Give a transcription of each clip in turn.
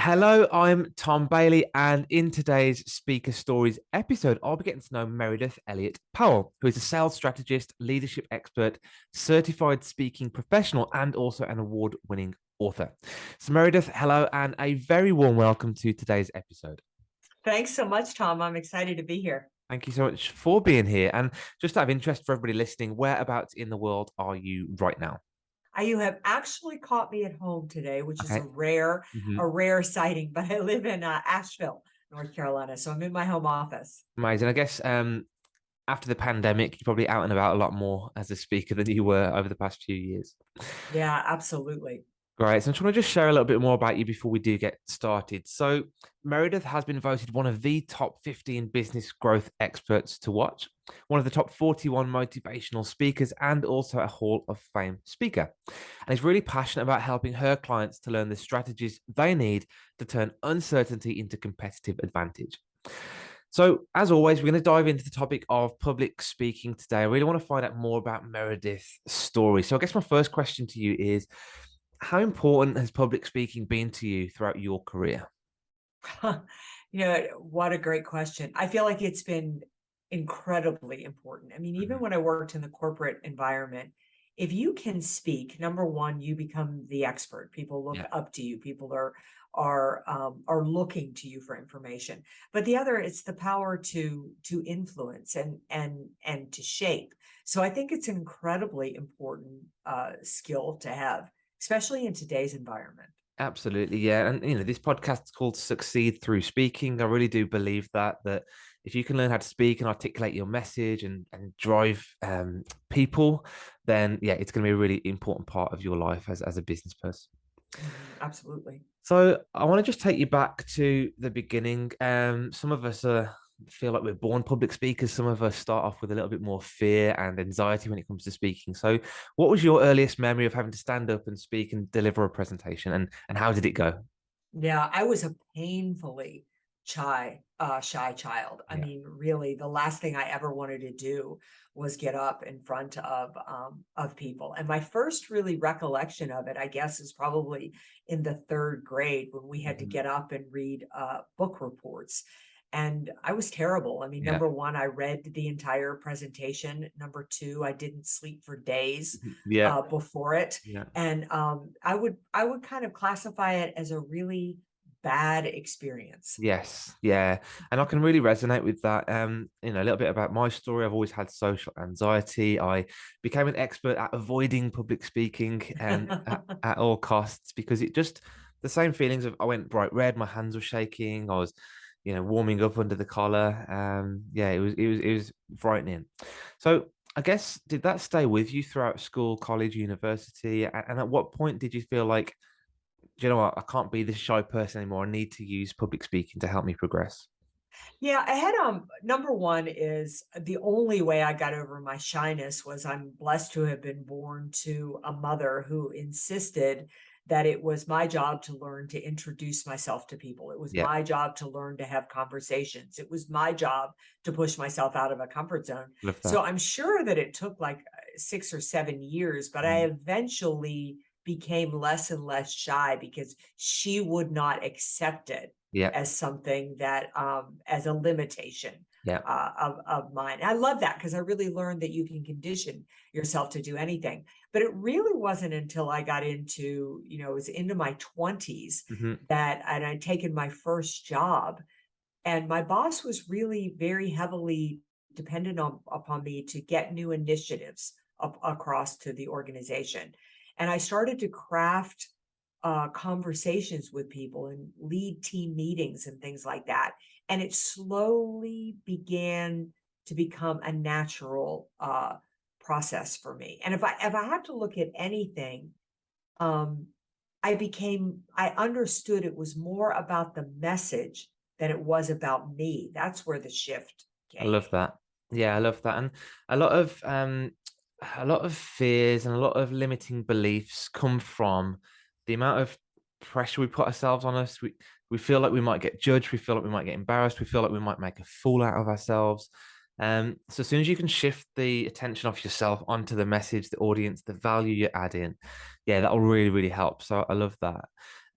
Hello, I'm Tom Bailey, and in today's Speaker Stories episode, I'll be getting to know Meridith Elliot Powell, who is a sales strategist, leadership expert, certified speaking professional, and also an award-winning author. So, Meridith, hello, and a very warm welcome to today's episode. Thanks so much, Tom. I'm excited to be here. Thank you so much for being here. And just out of interest for everybody listening, whereabouts in the world are you right now? You have actually caught me at home today, which is Okay. a rare, Mhm. a rare sighting. But I live in Asheville, North Carolina, so I'm in my home office. Amazing. I guess after the pandemic, you're probably out and about a lot more as a speaker than you were over the past few years. Yeah, absolutely. Great. So I just want to just share a little bit more about you before we do get started. So Meredith has been voted one of the top 15 business growth experts to watch, one of the top 41 motivational speakers, and also a Hall of Fame speaker. And is really passionate about helping her clients to learn the strategies they need to turn uncertainty into competitive advantage. So, as always, we're going to dive into the topic of public speaking today. I really want to find out more about Meredith's story. So, I guess my first question to you is, how important has public speaking been to you throughout your career? What a great question. I feel like it's been incredibly important. I mean, even Mhm. when I worked in the corporate environment, if you can speak, number one, you become the expert. People look Yeah. up to you. People are looking to you for information. But the other, it's the power to influence and to shape. So I think it's an incredibly important skill to have, especially in today's environment. Absolutely, yeah. And this podcast is called Succeed Through Speaking. I really do believe that if you can learn how to speak and articulate your message and drive people, then yeah, it's going to be a really important part of your life as a business person. Absolutely. So I want to just take you back to the beginning. Some of us feel like we're born public speakers. Some of us start off with a little bit more fear and anxiety when it comes to speaking. So, what was your earliest memory of having to stand up and speak and deliver a presentation, and how did it go? Yeah, I was a painfully shy child. I Yeah. mean, really, the last thing I ever wanted to do was get up in front of people. And my first really recollection of it, I guess, is probably in the third grade when we had to Mhm. get up and read book reports. And I was terrible. I mean, Yeah. number one, I read the entire presentation. Number two, I didn't sleep for days Yeah. before it. Yeah. And I would kind of classify it as a really bad experience. Yes, yeah, and I can really resonate with that. A little bit about my story. I've always had social anxiety. I became an expert at avoiding public speaking and at all costs because it just the same feelings of I went bright red, my hands were shaking, I was, warming up under the collar. Yeah, it was frightening. So I guess did that stay with you throughout school, college, university, and at what point did you feel like do you know what? I can't be this shy person anymore. I need to use public speaking to help me progress. Yeah, I had number one is the only way I got over my shyness was I'm blessed to have been born to a mother who insisted that it was my job to learn to introduce myself to people. It was Yeah, my job to learn to have conversations. It was my job to push myself out of a comfort zone. love So that. I'm sure that it took like 6 or 7 years, but I Mm. eventually became less and less shy because she would not accept it Yeah, as something that as a limitation yeah, of mine. I love that because I really learned that you can condition yourself to do anything. But it really wasn't until I got into, it was into my 20s hmm that and I'd taken my first job. And my boss was really very heavily dependent upon me to get new initiatives up across to the organization. And I started to craft conversations with people and lead team meetings and things like that. And it slowly began to become a natural process for me. And if I had to look at anything, um, I understood it was more about the message than it was about me. That's where the shift I came. love that. Yeah, I love that. And a lot of um, a lot of fears and a lot of limiting beliefs come from the amount of pressure we put ourselves on us. We feel like we might get judged. We feel like we might get embarrassed. We feel like we might make a fool out of ourselves. So as soon as you can shift the attention off yourself onto the message, the audience, the value you're adding, yeah, that will really, really help. So I love that.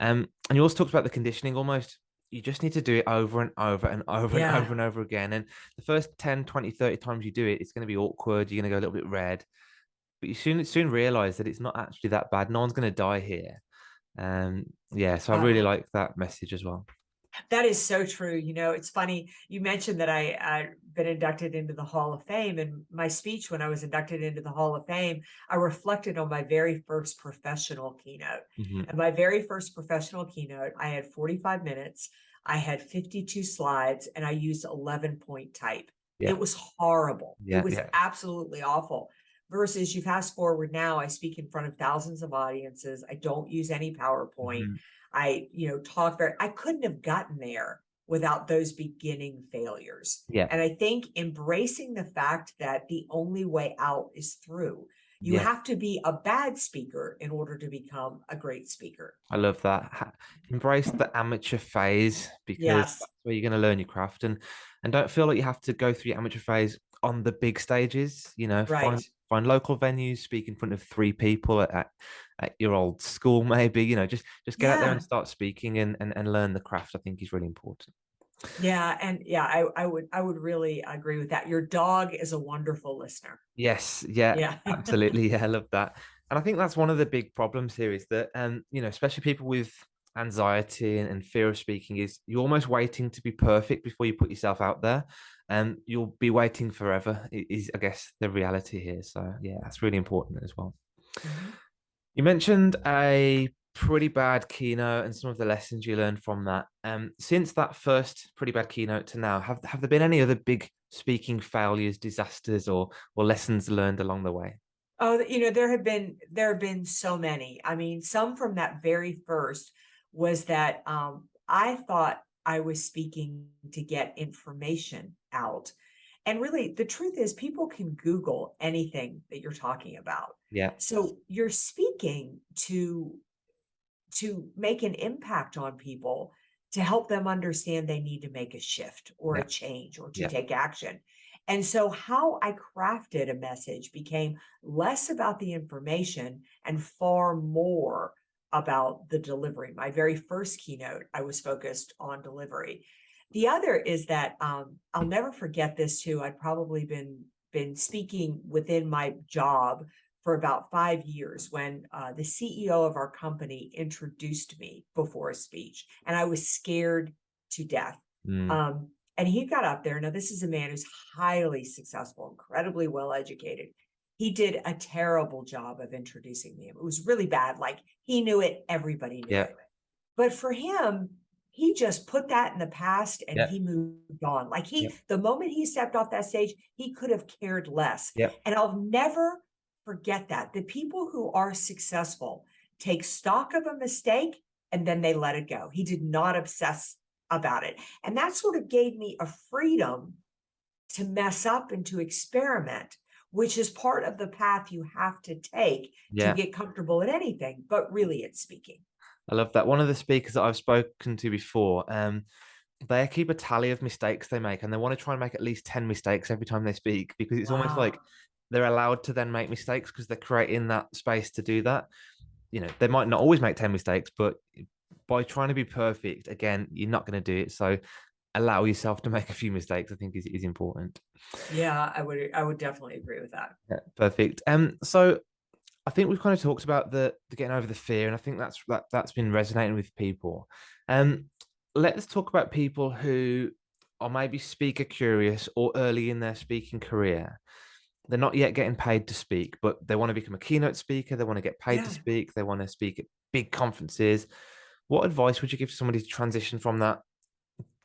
And you also talked about the conditioning almost. You just need to do it over and over and over and Yeah. over and over again. And the first 10, 20, 30 times you do it, it's going to be awkward. You're going to go a little bit red. But you soon realize that it's not actually that bad. No one's going to die here. Yeah, so I Uh, really like that message as well. That is so true. It's funny. You mentioned that I'd been inducted into the Hall of Fame, and my speech when I was inducted into the Hall of Fame, I reflected on my very first professional keynote. Mhm. And my very first professional keynote, I had 45 minutes, I had 52 slides, and I used 11-point type. Yeah, It was horrible. It yeah, was yeah. absolutely awful. Versus you fast forward now, I speak in front of thousands of audiences. I don't use any PowerPoint. Mhm. I couldn't have gotten there without those beginning failures. Yeah, And I think embracing the fact that the only way out is through. You yeah. have to be a bad speaker in order to become a great speaker. I love that. Embrace the amateur phase because Yes, that's where you're going to learn your craft, and don't feel like you have to go through your amateur phase on the big stages. right. Find local venues, speak in front of 3 people at your old school, maybe. Just get out there and Yeah. start speaking and learn the craft. I think is really important. Yeah. And yeah, I would really agree with that. Your dog is a wonderful listener. Yes, yeah, Yeah. absolutely. Yeah, I love that. And I think that's one of the big problems here is that, especially people with anxiety and fear of speaking, is you're almost waiting to be perfect before you put yourself out there, and you'll be waiting forever. Is I guess the reality here. So yeah, that's really important as well. Mhm. You mentioned a pretty bad keynote and some of the lessons you learned from that. Since that first pretty bad keynote to now, have there been any other big speaking failures, disasters, or lessons learned along the way? Oh, there have been so many. I mean, some from that very first was that I thought I was speaking to get information out. And really, the truth is people can Google anything that you're talking about. Yeah, So you're speaking to make an impact on people, to help them understand they need to make a shift or yeah, a change or to yeah, take action. And so, how I crafted a message became less about the information and far more about the delivery. My very first keynote, I was focused on delivery. The other is that I'll never forget this too. I'd probably been speaking within my job for about 5 years when the CEO of our company introduced me before a speech, and I was scared to death. mm, And he got up there. Now, this is a man who's highly successful, incredibly well educated. He did a terrible job of introducing me. It was really bad. Like he knew it, everybody knew yeah, it. But for him, he just put that in the past and yeah, he moved on. Like yeah, the moment he stepped off that stage, he could have cared less. yeah, And I'll never forget that. The people who are successful take stock of a mistake and then they let it go. He did not obsess about it. And that sort of gave me a freedom to mess up and to experiment, which is part of the path you have to take to yeah. get comfortable at anything, but really it's speaking. I love that. One of the speakers that I've spoken to before, they keep a tally of mistakes they make, and they want to try and make at least 10 mistakes every time they speak because it's almost like Wow. they're allowed to then make mistakes because they're creating that space to do that. They might not always make 10 mistakes, but by trying to be perfect, again, you're not going to do it. So allow yourself to make a few mistakes, I think is important. Yeah, I would definitely agree with that. Yeah, perfect. So I think we've kind of talked about the getting over the fear, and I think that's been resonating with people. Um, let's talk about people who are maybe speaker curious or early in their speaking career. They're not yet getting paid to speak, but they want to become a keynote speaker. They want to get paid to Yeah. speak. They want to speak at big conferences. What advice would you give somebody to transition from that,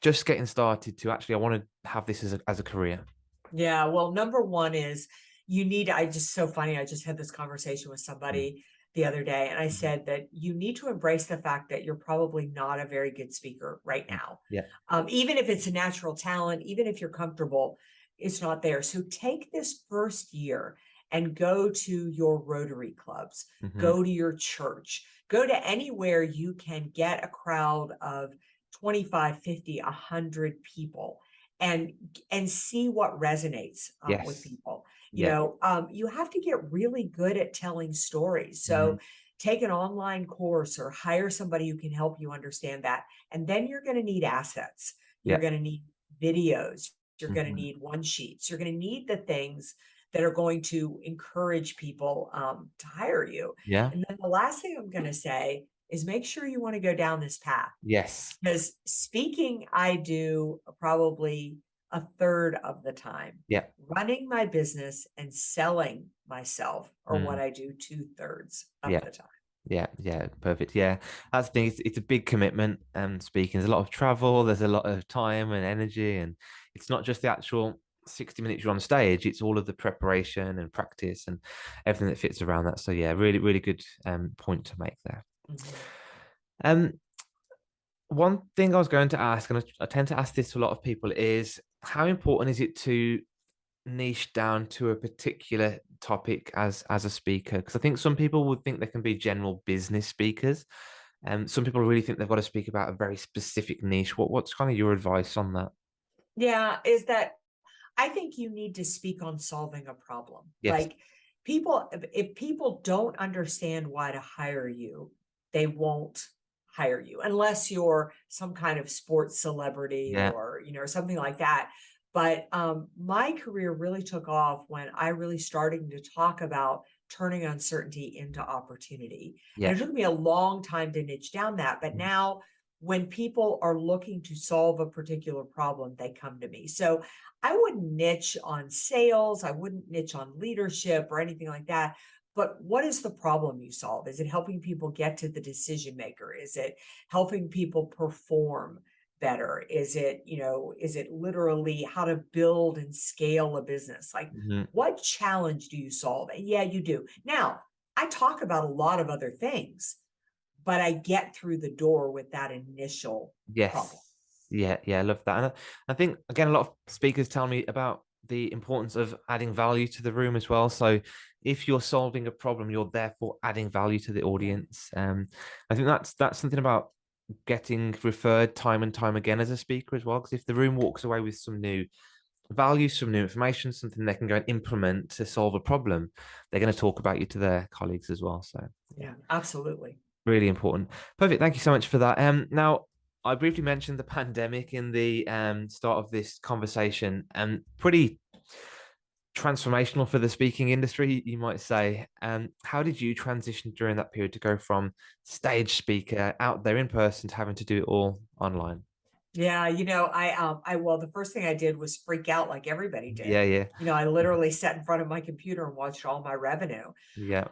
just getting started, to actually, I want to have this as a career? Yeah. Well, number one is I just so funny. I just had this conversation with Mm, somebody the other day, and I mhm, said that you need to embrace the fact that you're probably not a very good speaker right mm. now. Yeah. Even if it's a natural talent, even if you're comfortable, it's not there. So take this first year and go to your Rotary clubs, Hmm. go to your church, go to anywhere you can get a crowd of 25, 50, 100 people and see what resonates with Yes. people. Yeah. You have to get really good at telling stories. Mhm. So take an online course or hire somebody who can help you understand that. And then you're going to need assets. You're Yeah. going to need videos. You're going to Mhm. need one sheets. You're going to need the things that are going to encourage people to hire you. Yeah. And then the last thing I'm going to say is make sure you want to go down this path, Yes. because speaking I do probably a third of the time. Yeah. Running my business and selling myself are what Mm. I do 2/3 of Yeah. the time. Yeah, yeah, perfect. Yeah, that's the thing. It's a big commitment. Speaking, there's a lot of travel. There's a lot of time and energy, and it's not just the actual 60 minutes you're on stage. It's all of the preparation and practice and everything that fits around that. So yeah, really, really good point to make there. Mhm. Um, One thing I was going to ask, and I tend to ask this to a lot of people, is how important is it to niche down to a particular topic as a speaker? Because I think some people would think they can be general business speakers, and some people really think they've got to speak about a very specific niche. What's kind of your advice on that? Yeah, is that I think you need to speak on solving a problem. Yes. Like people, if people don't understand why to hire you, they won't hire you unless you're some kind of sports celebrity Yeah. or, something like that. But my career really took off when I really started to talk about turning uncertainty into opportunity. And Yeah. it took me a long time to niche down that. But Mm. now when people are looking to solve a particular problem, they come to me. So I wouldn't niche on sales. I wouldn't niche on leadership or anything like that. But what is the problem you solve? Is it helping people get to the decision maker? Is it helping people perform better? Is it literally how to build and scale a business? Like, Mhm. what challenge do you solve? And yeah, you do. Now, I talk about a lot of other things, but I get through the door with that initial Yes. problem. Yeah, yeah, I love that. And I think again, a lot of speakers tell me about the importance of adding value to the room as well. So if you're solving a problem, you're therefore adding value to the Yeah. audience. I think that's something about getting referred time and time again as a speaker as well. Because if the room walks away with some new value, some new information, something they can go and implement to solve a problem, they're going to talk about you to their colleagues as well. So yeah. Yeah, absolutely. Really important. Perfect. Thank you so much for that. Now I briefly mentioned the pandemic in the start of this conversation, and pretty transformational for the speaking industry, you might say. How did you transition during that period to go from stage speaker out there in person to having to do it all online? Yeah, well, the first thing I did was freak out like everybody did. Yeah, yeah, I literally sat in front of my computer and watched all my revenue. yeah.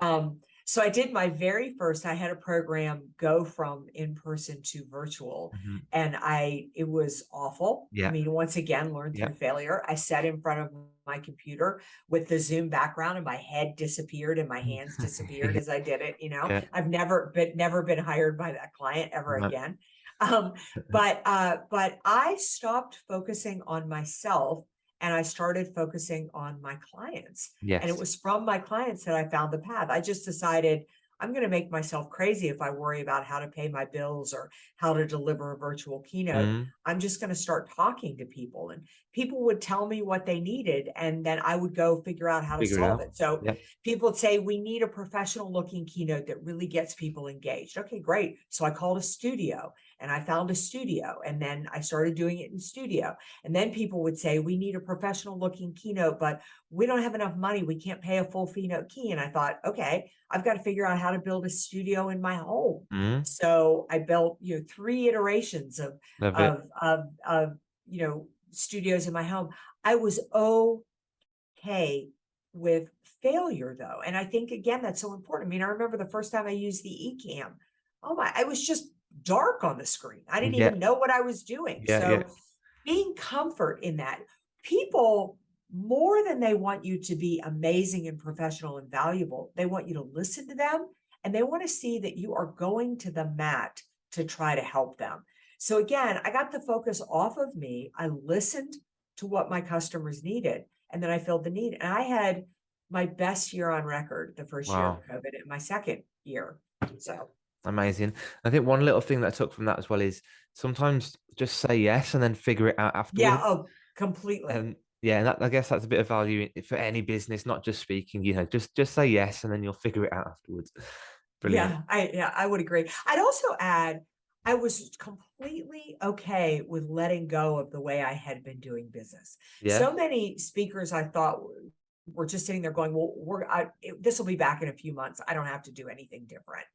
So I did my very first, I had a program go from in person to virtual, Mhm. and it was awful. I Yeah, mean, once again, learned yeah, through failure. I sat in front of my computer with the Zoom background and my head disappeared and my hands disappeared as I did it. yeah. I've never been hired by that client ever No. again. Um, but I stopped focusing on myself and I started focusing on my clients. And it Yes. was from my clients that I found the path. I just decided I'm going to make myself crazy if I worry about how to pay my bills or how to deliver a virtual keynote. Mm, I'm just going to start talking to people, and people would tell me what they needed. And then I would go figure out how to figure it solve out. it. So Yeah. people would say, we need a professional looking keynote that really gets people engaged. Okay, great. So I called a studio and I found a studio, and then I started doing it in studio. And then people would say, we need a professional looking keynote, but we don't have enough money. We can't pay a full keynote key. And I thought, okay, I've got to figure out how to build a studio in my home. Mm, So I built, 3 iterations of, love it. of, of, of, studios in my home. I was okay with failure though. And I think again, that's so important. I mean, I remember the first time I used the eCam. Oh my, I was just dark on the screen. I didn't Yeah, even know what I was doing. yeah, yeah. So being comfort in that, people more than they want you to be amazing and professional and valuable, they want you to listen to them and they want to see that you are going to the mat to try to help them. So again, I got the focus off of me. I listened to what my customers needed and then I filled the need. And I had my best year on record the first year of Wow. COVID and my second year. So Amazing. I think one little thing that I took from that as well is sometimes just say yes and then figure it out yeah, afterwards. oh, completely. And yeah, and I guess that's a bit of value for any business, not just speaking. Just say yes and then you'll figure it out afterwards. Brilliant. Yeah, I would agree. I'd also add, I was completely okay with letting go of the way I had been doing business. Yeah. So many speakers I thought were just sitting there going, "Well, this will be back in a few months. I don't have to do anything different."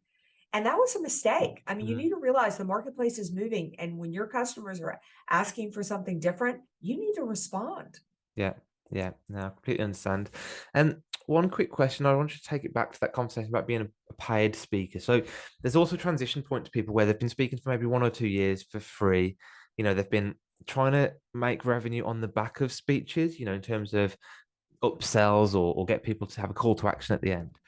And that was a mistake. I mean, you Mm. need to realize the marketplace is moving, and when your customers are asking for something different, you need to respond. Yeah, yeah, no, I completely understand. And one quick question, I want you to take it back to that conversation about being a paid speaker. So there's also a transition point to people where they've been speaking for maybe 1 or 2 years for free. They've been trying to make revenue on the back of speeches, in terms of upsells or get people to have a call to action at the end.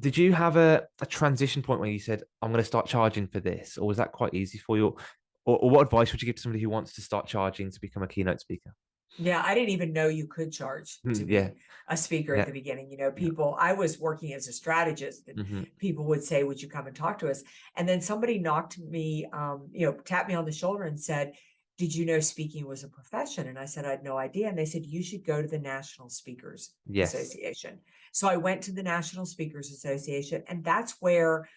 Did you have a transition point where you said, I'm going to start charging for this? Or was that quite easy for you? Or what advice would you give to somebody who wants to start charging to become a keynote speaker? Yeah, I didn't even know you could charge to Yeah, be a speaker at yeah, the beginning. yeah. I was working as a strategist, and Hmm. people would say, "Would you come and talk to us?" And then somebody knocked me, tapped me on the shoulder and said, "Did you know speaking was a profession?" And I said, "I had no idea." And they said, "You should go to the National Speakers Yes. Association." So I went to the National Speakers Association, and that's where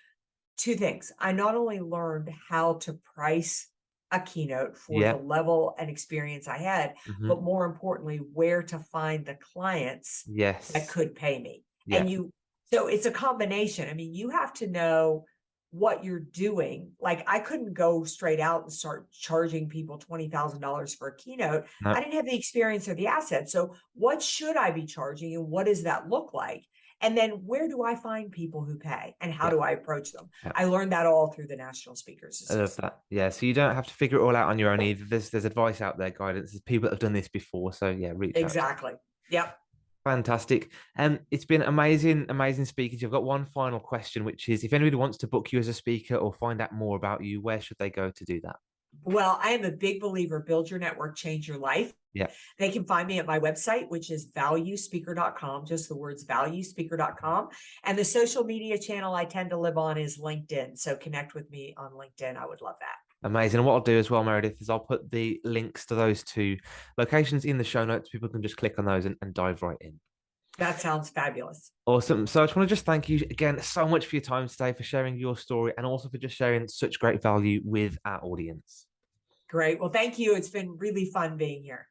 two things. I not only learned how to price a keynote for the Yeah. level and experience I had, Hmm. but more importantly, where to find the clients that Yes. could pay me. Yeah. And so it's a combination. I mean, you have to know what you're doing. Like, I couldn't go straight out and start charging people $20,000 for a keynote. I No. didn't have the experience or the assets. So, what should I be charging and what does that look like? And then where do I find people who pay and how Yeah. do I approach them? Yeah. I learned that all through the National Speakers I love Association. that. Yeah. So you don't have to figure it all out on your own either. There's advice out there, guidance. There's people that have done this before. So yeah, reach out. Exactly. Yep. Fantastic. And it's been amazing, amazing speaking to you. I've got one final question, which is if anybody wants to book you as a speaker or find out more about you, where should they go to do that? Well, I am a big believer, build your network, change your life. Yeah. They can find me at my website, which is valuespeaker.com, just the words valuespeaker.com. And the social media channel I tend to live on is LinkedIn. So connect with me on LinkedIn. I would love that. Amazing. And what I'll do as well, Meredith, is I'll put the links to those two locations in the show notes. People can just click on those and dive right in. That sounds fabulous. Awesome. So I just want to just thank you again so much for your time today, for sharing your story, and also for just sharing such great value with our audience. Great. Well, thank you. It's been really fun being here.